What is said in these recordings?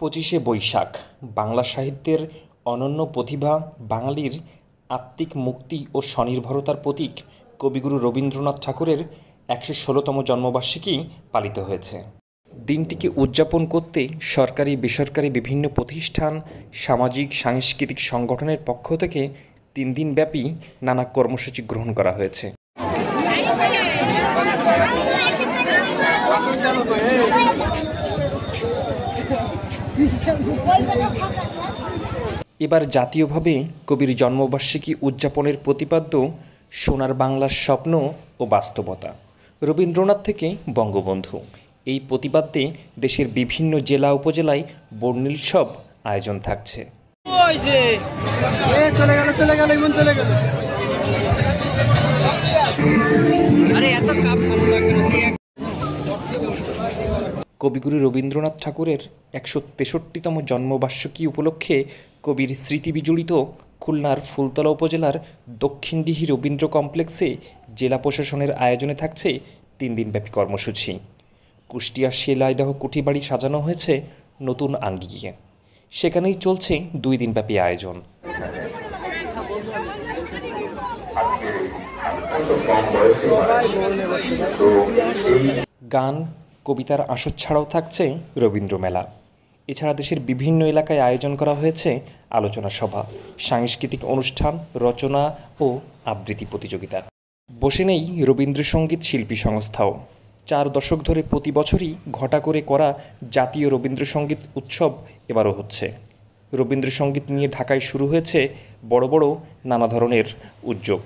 পঁচিশে বৈশাখ বাংলা সাহিত্যের অনন্য প্রতিভা, বাঙালির আত্মিক মুক্তি ও স্বনির্ভরতার প্রতীক কবিগুরু রবীন্দ্রনাথ ঠাকুরের ১১৬তম জন্মবার্ষিকী পালিত হয়েছে। দিনটিকে উদযাপন করতে সরকারি বেসরকারি বিভিন্ন প্রতিষ্ঠান, সামাজিক সাংস্কৃতিক সংগঠনের পক্ষ থেকে ৩ দিনব্যাপী নানা কর্মসূচি গ্রহণ করা হয়েছে। এবার জাতীয়ভাবে কবির জন্মবার্ষিকী উদযাপনের প্রতিপাদ্য সোনার বাংলার স্বপ্ন ও বাস্তবতা, রবীন্দ্রনাথ থেকে বঙ্গবন্ধু। এই প্রতিপাদ্যে দেশের বিভিন্ন জেলা উপজেলায় বর্ণিলসব আয়োজন থাকছে। কবিগুরু রবীন্দ্রনাথ ঠাকুরের ১৬৩তম জন্মবার্ষিকী উপলক্ষে কবির স্মৃতিবিজড়িত খুলনার ফুলতলা উপজেলার দক্ষিণডিহি রবীন্দ্র কমপ্লেক্সে জেলা প্রশাসনের আয়োজনে থাকছে ৩ দিনব্যাপী কর্মসূচি। কুষ্টিয়া শিলাইদহ কুঠিবাড়ি সাজানো হয়েছে নতুন আঙ্গিকে, সেখানেই চলছে ২ দিনব্যাপী আয়োজন। গান, কবিতার আসর ছাড়াও থাকছে রবীন্দ্র মেলা। এছাড়া দেশের বিভিন্ন এলাকায় আয়োজন করা হয়েছে আলোচনা সভা, সাংস্কৃতিক অনুষ্ঠান, রচনা ও আবৃত্তি প্রতিযোগিতা। বসে নেই রবীন্দ্রসঙ্গীত শিল্পী সংস্থাও। ৪ দশক ধরে প্রতি বছরই ঘটা করে করা জাতীয় রবীন্দ্রসঙ্গীত উৎসব এবারও হচ্ছে। রবীন্দ্রসঙ্গীত নিয়ে ঢাকায় শুরু হয়েছে বড় বড় নানা ধরনের উদ্যোগ।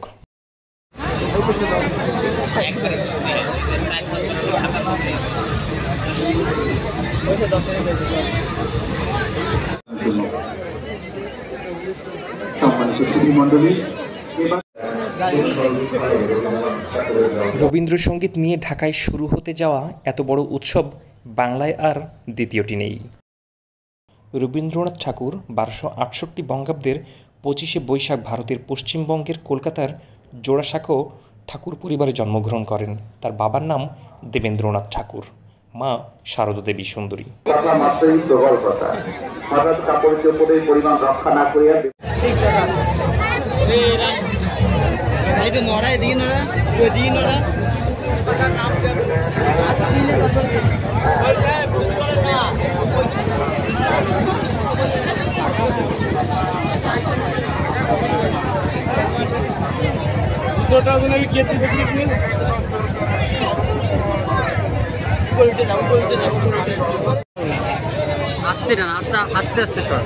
রবীন্দ্রসঙ্গীত নিয়ে ঢাকায় শুরু হতে যাওয়া এত বড় উৎসব বাংলায় আর দ্বিতীয়টি নেই। রবীন্দ্রনাথ ঠাকুর ১২৬৮ বঙ্গাব্দের ২৫শে বৈশাখ ভারতের পশ্চিমবঙ্গের কলকাতার জোড়াসাঁকো ঠাকুর পরিবারে জন্মগ্রহণ করেন। তার বাবার নাম দেবেন্দ্রনাথ ঠাকুর, মা শারদা দেবী সুন্দরী। আস্তে না, আস্তে আস্তে সর।